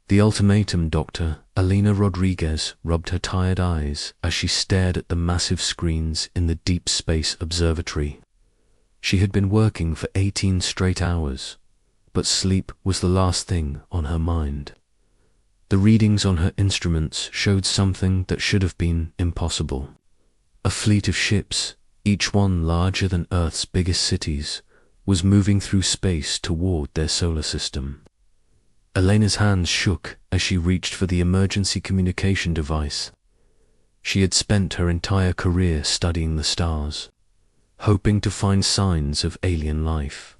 The ultimatum, Dr. Alina Rodriguez rubbed her tired eyes as she stared at the massive screens in the Deep Space Observatory. She had been working for 18 straight hours, but sleep was the last thing on her mind. The readings on her instruments showed something that should have been impossible. A fleet of ships, each one larger than Earth's biggest cities, was moving through space toward their solar system. Elena's hands shook as she reached for the emergency communication device. She had spent her entire career studying the stars, hoping to find signs of alien life.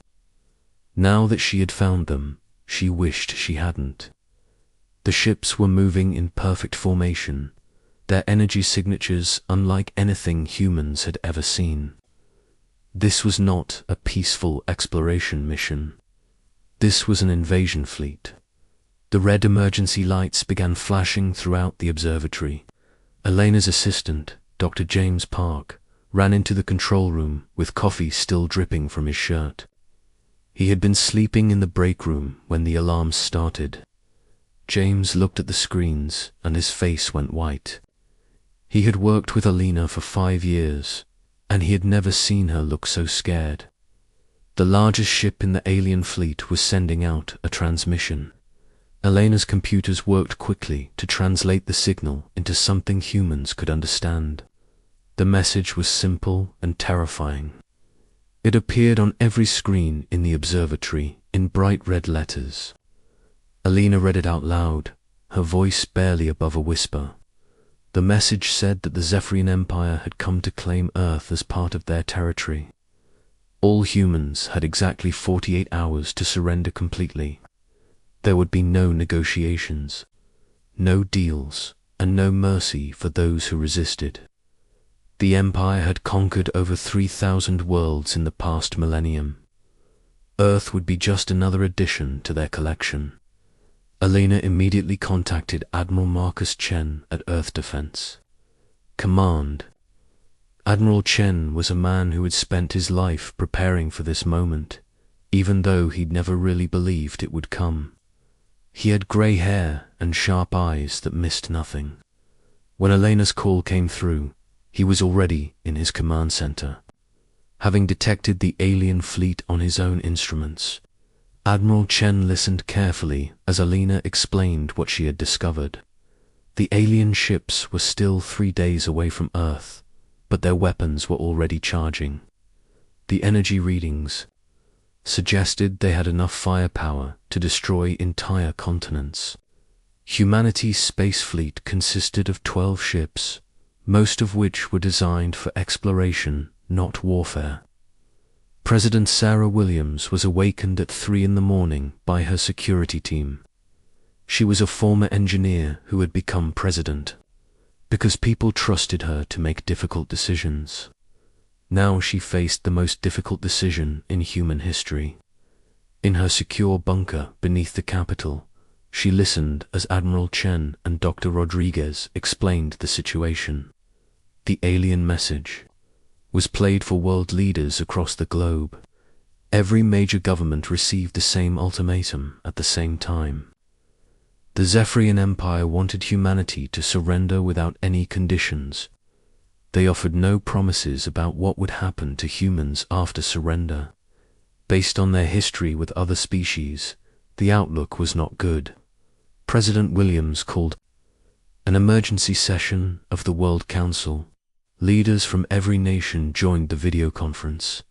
Now that she had found them, she wished she hadn't. The ships were moving in perfect formation, their energy signatures unlike anything humans had ever seen. This was not a peaceful exploration mission. This was an invasion fleet. The red emergency lights began flashing throughout the observatory. Elena's assistant, Dr. James Park, ran into the control room with coffee still dripping from his shirt. He had been sleeping in the break room when the alarms started. James looked at the screens and his face went white. He had worked with Alina for 5 years, and he had never seen her look so scared. The largest ship in the alien fleet was sending out a transmission. Elena's computers worked quickly to translate the signal into something humans could understand. The message was simple and terrifying. It appeared on every screen in the observatory in bright red letters. Alina read it out loud, her voice barely above a whisper. The message said that the Zephyrian Empire had come to claim Earth as part of their territory. All humans had exactly 48 hours to surrender completely. There would be no negotiations, no deals, and no mercy for those who resisted. The Empire had conquered over 3,000 worlds in the past millennium. Earth would be just another addition to their collection. Alina immediately contacted Admiral Marcus Chen at Earth Defense Command. Admiral Chen was a man who had spent his life preparing for this moment, even though he'd never really believed it would come. He had grey hair and sharp eyes that missed nothing. When Elena's call came through, he was already in his command center. Having detected the alien fleet on his own instruments, Admiral Chen listened carefully as Alina explained what she had discovered. The alien ships were still 3 days away from Earth, but their weapons were already charging. The energy readings suggested they had enough firepower to destroy entire continents. Humanity's space fleet consisted of 12 ships, most of which were designed for exploration, not warfare. President Sarah Williams was awakened at 3 in the morning by her security team. She was a former engineer who had become president, because people trusted her to make difficult decisions. Now she faced the most difficult decision in human history. In her secure bunker beneath the Capitol, she listened as Admiral Chen and Dr. Rodriguez explained the situation. The alien message was played for world leaders across the globe. Every major government received the same ultimatum at the same time. The Zephyrian Empire wanted humanity to surrender without any conditions. They offered no promises about what would happen to humans after surrender. Based on their history with other species, the outlook was not good. President Williams called an emergency session of the World Council. Leaders from every nation joined the video conference,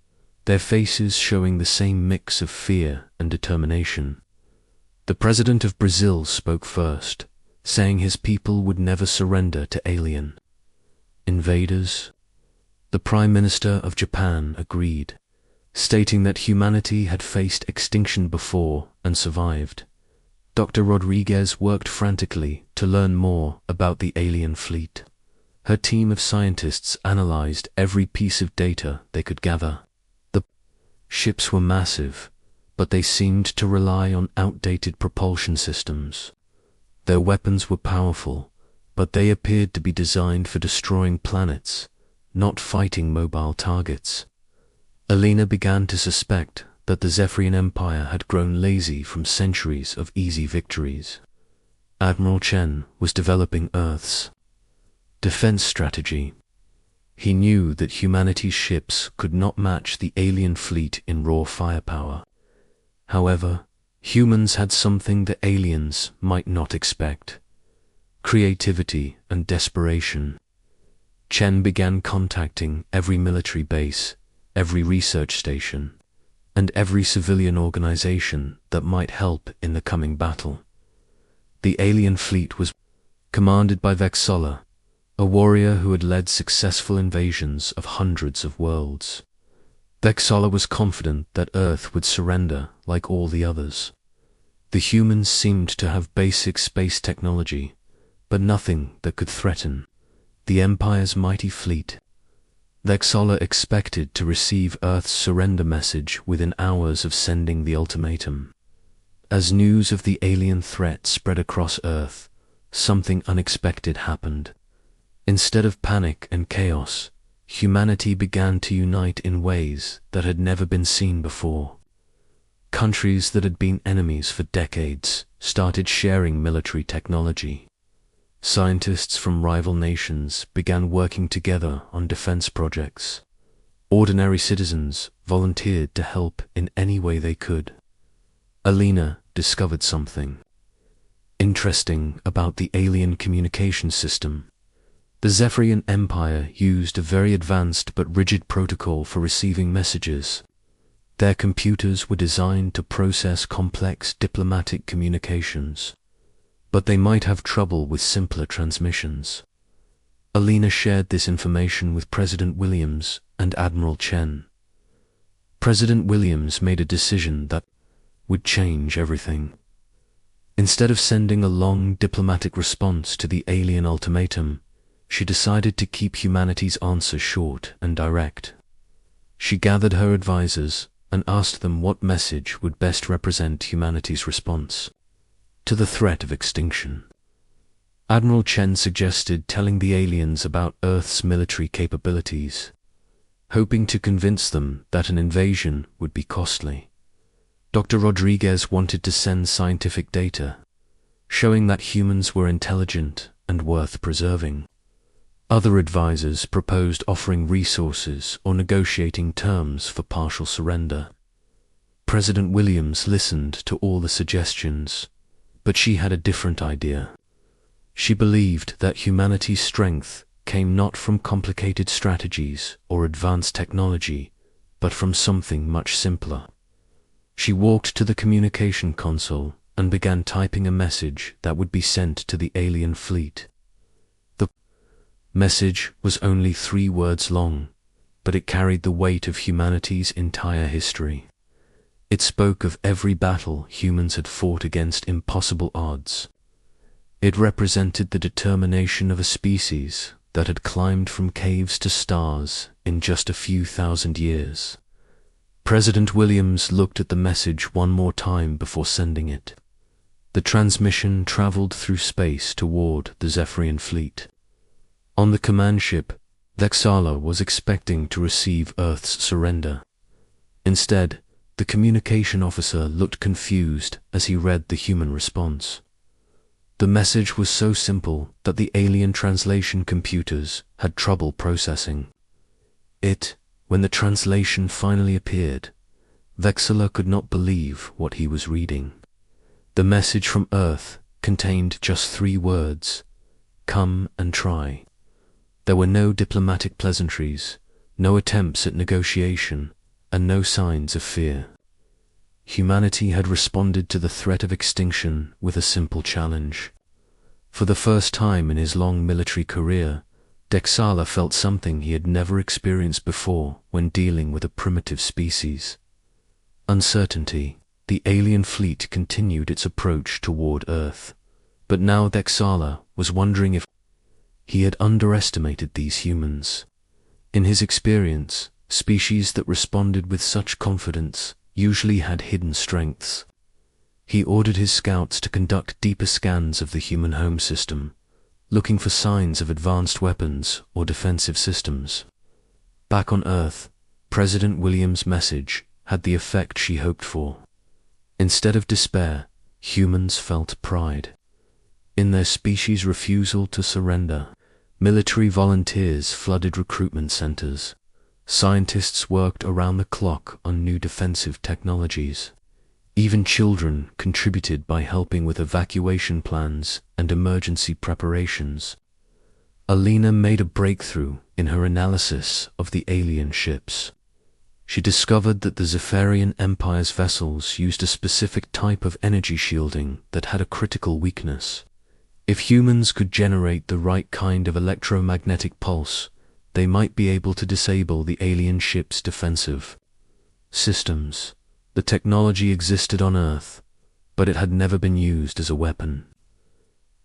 their faces showing the same mix of fear and determination. The president of Brazil spoke first, saying his people would never surrender to alien invaders. The Prime Minister of Japan agreed, stating that humanity had faced extinction before and survived. Dr. Rodriguez worked frantically to learn more about the alien fleet. Her team of scientists analyzed every piece of data they could gather. The ships were massive, but they seemed to rely on outdated propulsion systems. Their weapons were powerful, but they appeared to be designed for destroying planets, not fighting mobile targets. Alina began to suspect that the Zephyrian Empire had grown lazy from centuries of easy victories. Admiral Chen was developing Earth's defense strategy. He knew that humanity's ships could not match the alien fleet in raw firepower. However, humans had something the aliens might not expect: creativity and desperation. Chen began contacting every military base, every research station, and every civilian organization that might help in the coming battle. The alien fleet was commanded by Vexala, a warrior who had led successful invasions of hundreds of worlds. Vexala was confident that Earth would surrender like all the others. The humans seemed to have basic space technology, but nothing that could threaten the Empire's mighty fleet. Vexala expected to receive Earth's surrender message within hours of sending the ultimatum. As news of the alien threat spread across Earth, something unexpected happened. Instead of panic and chaos, humanity began to unite in ways that had never been seen before. Countries that had been enemies for decades started sharing military technology. Scientists from rival nations began working together on defense projects. Ordinary citizens volunteered to help in any way they could. Alina discovered something interesting about the alien communication system. The Zephyrian Empire used a very advanced but rigid protocol for receiving messages. Their computers were designed to process complex diplomatic communications, but they might have trouble with simpler transmissions. Alina shared this information with President Williams and Admiral Chen. President Williams made a decision that would change everything. Instead of sending a long diplomatic response to the alien ultimatum, she decided to keep humanity's answer short and direct. She gathered her advisors and asked them what message would best represent humanity's response to the threat of extinction. Admiral Chen suggested telling the aliens about Earth's military capabilities, hoping to convince them that an invasion would be costly. Dr. Rodriguez wanted to send scientific data, showing that humans were intelligent and worth preserving. Other advisors proposed offering resources or negotiating terms for partial surrender. President Williams listened to all the suggestions, but she had a different idea. She believed that humanity's strength came not from complicated strategies or advanced technology, but from something much simpler. She walked to the communication console and began typing a message that would be sent to the alien fleet. The message was only 3 words long, but it carried the weight of humanity's entire history. It spoke of every battle humans had fought against impossible odds. It represented the determination of a species that had climbed from caves to stars in just a few thousand years. President Williams looked at the message one more time before sending it. The transmission traveled through space toward the Zephyrian fleet. On the command ship, Vexala was expecting to receive Earth's surrender. Instead, the communication officer looked confused as he read the human response. The message was so simple that the alien translation computers had trouble processing it. When the translation finally appeared, Vexala could not believe what he was reading. The message from Earth contained just 3 words: "Come and try." There were no diplomatic pleasantries, no attempts at negotiation, and no signs of fear. Humanity had responded to the threat of extinction with a simple challenge. For the first time in his long military career, Vexala felt something he had never experienced before when dealing with a primitive species: uncertainty. The alien fleet continued its approach toward Earth, but now Vexala was wondering if he had underestimated these humans. In his experience, species that responded with such confidence usually had hidden strengths. He ordered his scouts to conduct deeper scans of the human home system, looking for signs of advanced weapons or defensive systems. Back on Earth, President Williams' message had the effect she hoped for. Instead of despair, humans felt pride. In their species' refusal to surrender, military volunteers flooded recruitment centers. Scientists worked around the clock on new defensive technologies. Even children contributed by helping with evacuation plans and emergency preparations. Alina made a breakthrough in her analysis of the alien ships. She discovered that the Zephyrian Empire's vessels used a specific type of energy shielding that had a critical weakness. If humans could generate the right kind of electromagnetic pulse, they might be able to disable the alien ship's defensive systems. The technology existed on Earth, but it had never been used as a weapon.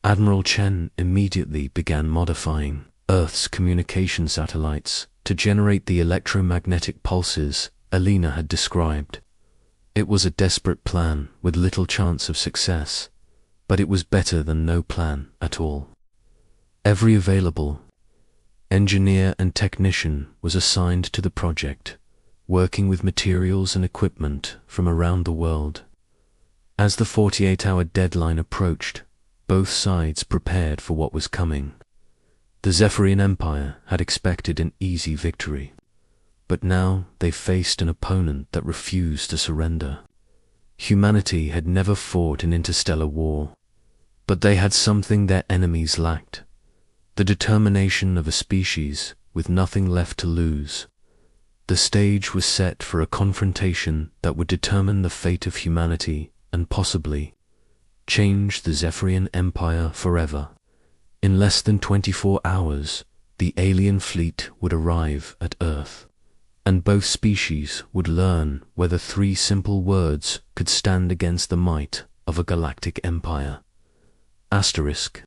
Admiral Chen immediately began modifying Earth's communication satellites to generate the electromagnetic pulses Alina had described. It was a desperate plan with little chance of success, but it was better than no plan at all. Every available engineer and technician was assigned to the project, working with materials and equipment from around the world. As the 48-hour deadline approached, both sides prepared for what was coming. The Zephyrian Empire had expected an easy victory, but now they faced an opponent that refused to surrender. Humanity had never fought an interstellar war, but they had something their enemies lacked: the determination of a species with nothing left to lose. The stage was set for a confrontation that would determine the fate of humanity and possibly change the Zephyrian Empire forever. In less than 24 hours, the alien fleet would arrive at Earth, and both species would learn whether 3 simple words could stand against the might of a galactic empire. Asterisk.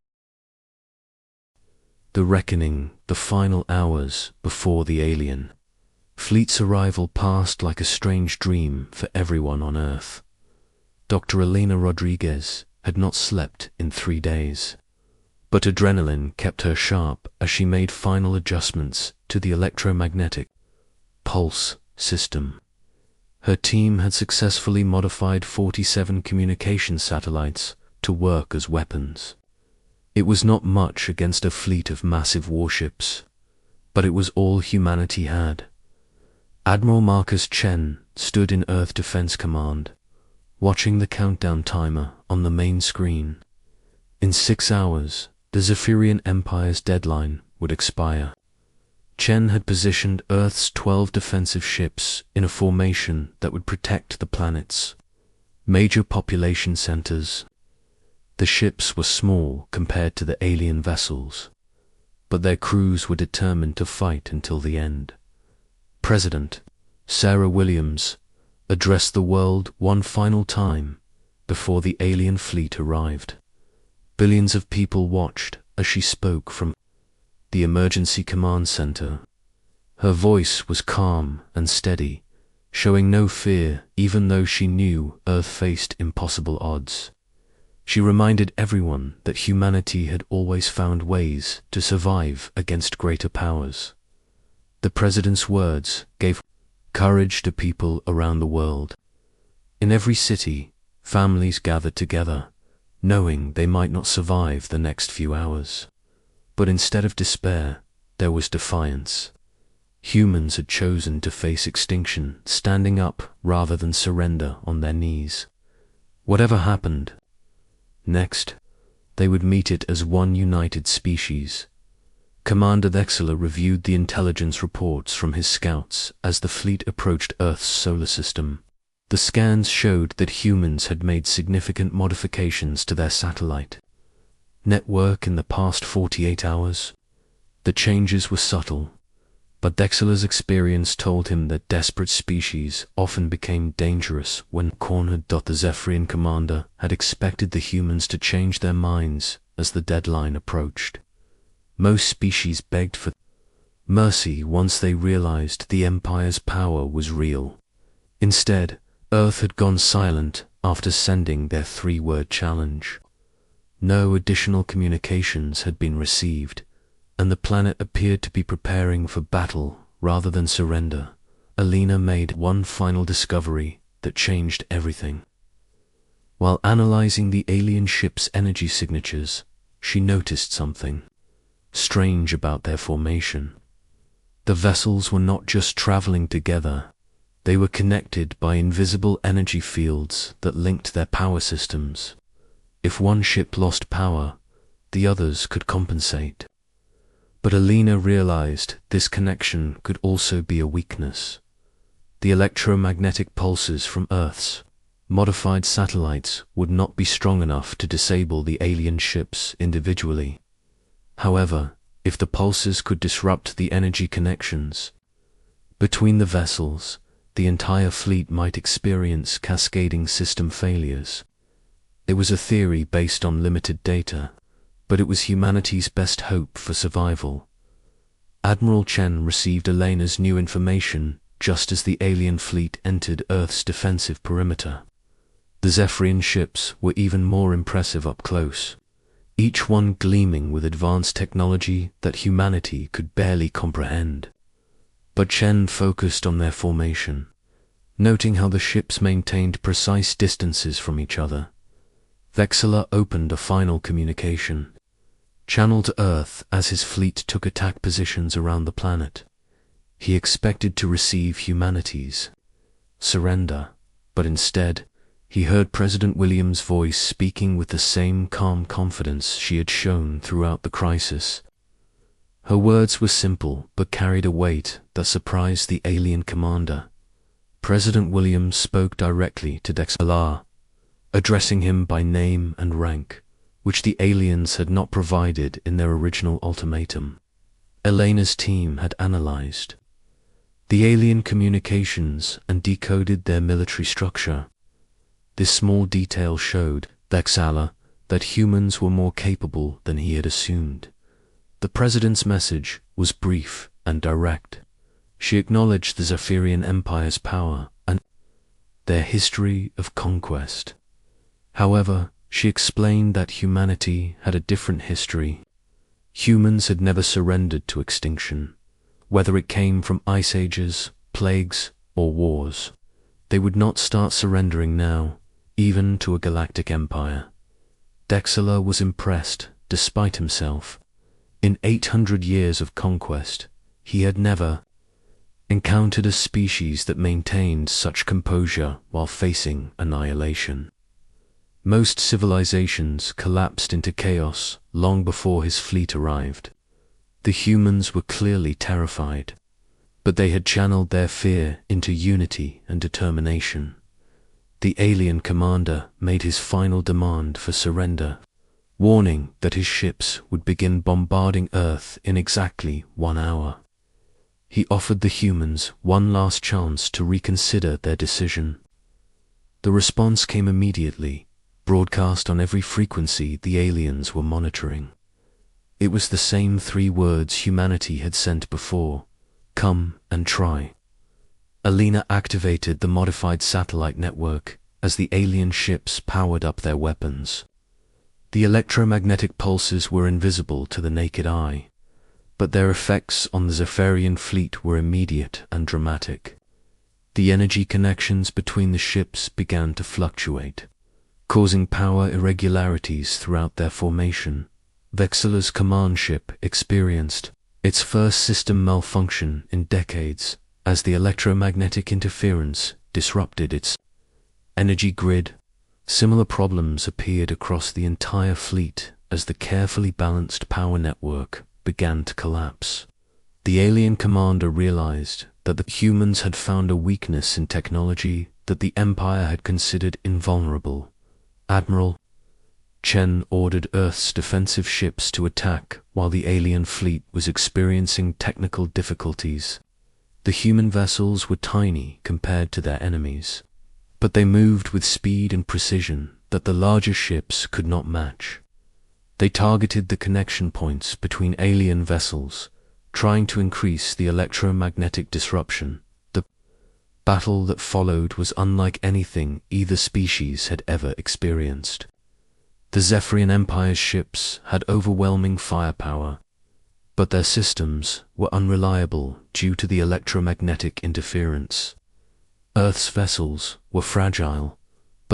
The reckoning, the final hours before the alien fleet's arrival passed like a strange dream for everyone on Earth. Dr. Alina Rodriguez had not slept in 3 days, but adrenaline kept her sharp as she made final adjustments to the electromagnetic pulse system. Her team had successfully modified 47 communication satellites to work as weapons. It was not much against a fleet of massive warships, but it was all humanity had. Admiral Marcus Chen stood in Earth Defense Command, watching the countdown timer on the main screen. In 6 hours, the Zephyrian Empire's deadline would expire. Chen had positioned Earth's 12 defensive ships in a formation that would protect the planet's major population centers. The ships were small compared to the alien vessels, but their crews were determined to fight until the end. President Sarah Williams addressed the world one final time before the alien fleet arrived. Billions of people watched as she spoke from the emergency command center. Her voice was calm and steady, showing no fear even though she knew Earth faced impossible odds. She reminded everyone that humanity had always found ways to survive against greater powers. The president's words gave courage to people around the world. In every city, families gathered together, knowing they might not survive the next few hours. But instead of despair, there was defiance. Humans had chosen to face extinction, standing up rather than surrender on their knees. Whatever happened next, they would meet it as one united species. Commander Thexler reviewed the intelligence reports from his scouts as the fleet approached Earth's solar system. The scans showed that humans had made significant modifications to their satellite network in the past 48 hours. The changes were subtle, but Dexler's experience told him that desperate species often became dangerous when cornered. The Zephyrian commander had expected the humans to change their minds as the deadline approached. Most species begged for mercy once they realized the Empire's power was real. Instead, Earth had gone silent after sending their 3-word challenge. No additional communications had been received, and the planet appeared to be preparing for battle rather than surrender. Alina made one final discovery that changed everything. While analyzing the alien ship's energy signatures, she noticed something strange about their formation. The vessels were not just traveling together, they were connected by invisible energy fields that linked their power systems. If one ship lost power, the others could compensate. But Alina realized this connection could also be a weakness. The electromagnetic pulses from Earth's modified satellites would not be strong enough to disable the alien ships individually. However, if the pulses could disrupt the energy connections between the vessels, the entire fleet might experience cascading system failures. It was a theory based on limited data, but it was humanity's best hope for survival. Admiral Chen received Elena's new information just as the alien fleet entered Earth's defensive perimeter. The Zephyrian ships were even more impressive up close, each one gleaming with advanced technology that humanity could barely comprehend. But Chen focused on their formation, noting how the ships maintained precise distances from each other. Vexilla opened a final communication, channeled to Earth as his fleet took attack positions around the planet. He expected to receive humanity's surrender, but instead, he heard President William's voice speaking with the same calm confidence she had shown throughout the crisis. Her words were simple but carried a weight that surprised the alien commander. President William spoke directly to Dexter, addressing him by name and rank, which the aliens had not provided in their original ultimatum. Elena's team had analyzed the alien communications and decoded their military structure. This small detail showed Dexter that humans were more capable than he had assumed. The president's message was brief and direct. She acknowledged the Zephyrian Empire's power and their history of conquest. However, she explained that humanity had a different history. Humans had never surrendered to extinction, whether it came from ice ages, plagues, or wars. They would not start surrendering now, even to a galactic empire. Dexter was impressed, despite himself. In 800 years of conquest, he had never encountered a species that maintained such composure while facing annihilation. Most civilizations collapsed into chaos long before his fleet arrived. The humans were clearly terrified, but they had channeled their fear into unity and determination. The alien commander made his final demand for surrender, warning that his ships would begin bombarding Earth in exactly 1 hour. He offered the humans one last chance to reconsider their decision. The response came immediately, broadcast on every frequency the aliens were monitoring. It was the same 3 words humanity had sent before: come and try. Alina activated the modified satellite network as the alien ships powered up their weapons. The electromagnetic pulses were invisible to the naked eye, but their effects on the Zephyrian fleet were immediate and dramatic. The energy connections between the ships began to fluctuate, causing power irregularities throughout their formation. Vexilla's command ship experienced its first system malfunction in decades as the electromagnetic interference disrupted its energy grid. Similar problems appeared across the entire fleet as the carefully balanced power network began to collapse. The alien commander realized that the humans had found a weakness in technology that the Empire had considered invulnerable. Admiral Chen ordered Earth's defensive ships to attack while the alien fleet was experiencing technical difficulties. The human vessels were tiny compared to their enemies, but they moved with speed and precision that the larger ships could not match. They targeted the connection points between alien vessels, trying to increase the electromagnetic disruption. The battle that followed was unlike anything either species had ever experienced. The Zephyrian Empire's ships had overwhelming firepower, but their systems were unreliable due to the electromagnetic interference. Earth's vessels were fragile,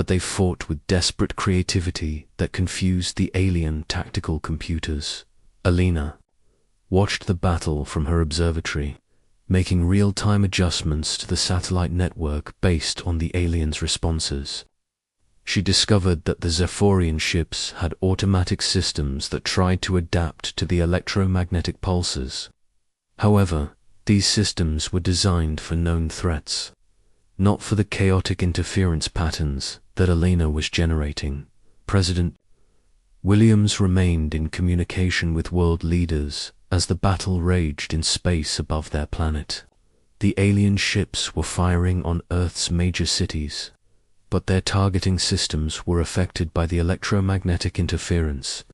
but they fought with desperate creativity that confused the alien tactical computers. Alina watched the battle from her observatory, making real-time adjustments to the satellite network based on the aliens' responses. She discovered that the Zephyrian ships had automatic systems that tried to adapt to the electromagnetic pulses. However, these systems were designed for known threats, not for the chaotic interference patterns that Alina was generating. President Williams remained in communication with world leaders as the battle raged in space above their planet. The alien ships were firing on Earth's major cities, but their targeting systems were affected by the electromagnetic interference.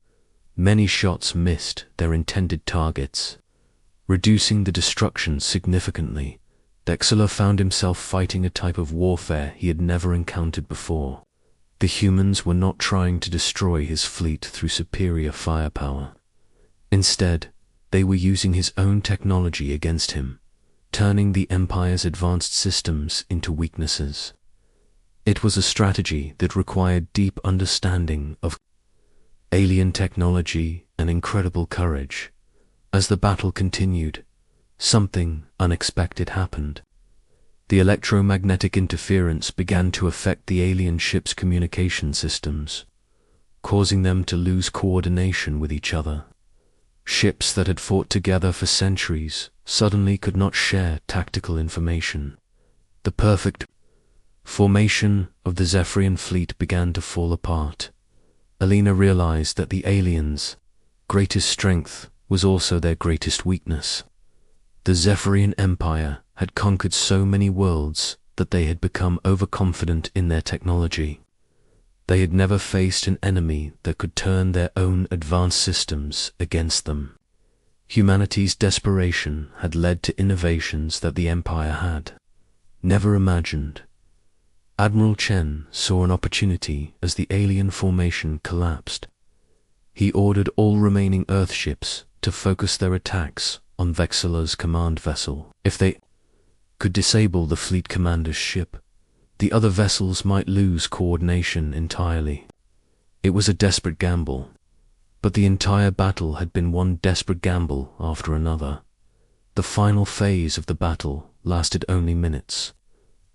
Many shots missed their intended targets, reducing the destruction significantly. Dexter found himself fighting a type of warfare he had never encountered before. The humans were not trying to destroy his fleet through superior firepower. Instead, they were using his own technology against him, turning the Empire's advanced systems into weaknesses. It was a strategy that required deep understanding of alien technology and incredible courage. As the battle continued, something unexpected happened. The electromagnetic interference began to affect the alien ships' communication systems, causing them to lose coordination with each other. Ships that had fought together for centuries suddenly could not share tactical information. The perfect formation of the Zephyrian fleet began to fall apart. Alina realized that the aliens' greatest strength was also their greatest weakness. The Zephyrian Empire had conquered so many worlds that they had become overconfident in their technology. They had never faced an enemy that could turn their own advanced systems against them. Humanity's desperation had led to innovations that the Empire had never imagined. Admiral Chen saw an opportunity as the alien formation collapsed. He ordered all remaining Earthships to focus their attacks on Vexillar's command vessel. If they could disable the fleet commander's ship, the other vessels might lose coordination entirely. It was a desperate gamble, but the entire battle had been one desperate gamble after another. The final phase of the battle lasted only minutes,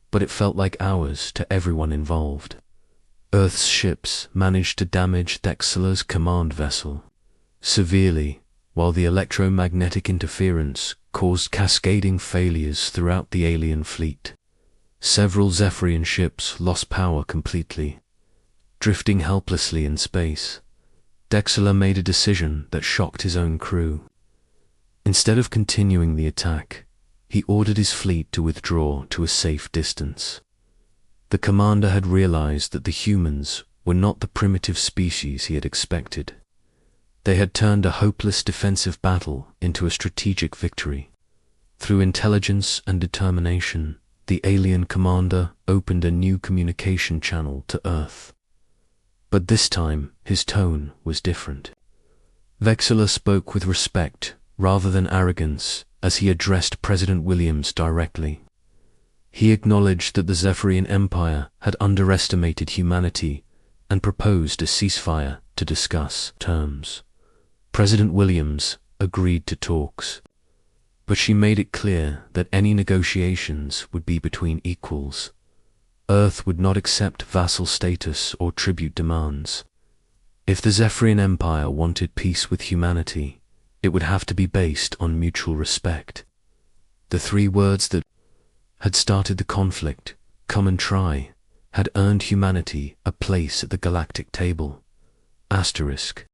but it felt like hours to everyone involved. Earth's ships managed to damage Vexillar's command vessel severely, while the electromagnetic interference caused cascading failures throughout the alien fleet. Several Zephyrian ships lost power completely, drifting helplessly in space. Dexter made a decision that shocked his own crew. Instead of continuing the attack, he ordered his fleet to withdraw to a safe distance. The commander had realized that the humans were not the primitive species he had expected. They had turned a hopeless defensive battle into a strategic victory. Through intelligence and determination, the alien commander opened a new communication channel to Earth. But this time, his tone was different. Vexillar spoke with respect rather than arrogance as he addressed President Williams directly. He acknowledged that the Zephyrian Empire had underestimated humanity and proposed a ceasefire to discuss terms. President Williams agreed to talks, but she made it clear that any negotiations would be between equals. Earth would not accept vassal status or tribute demands. If the Zephyrian Empire wanted peace with humanity, it would have to be based on mutual respect. The three words that had started the conflict, "come and try," had earned humanity a place at the galactic table. Asterisk.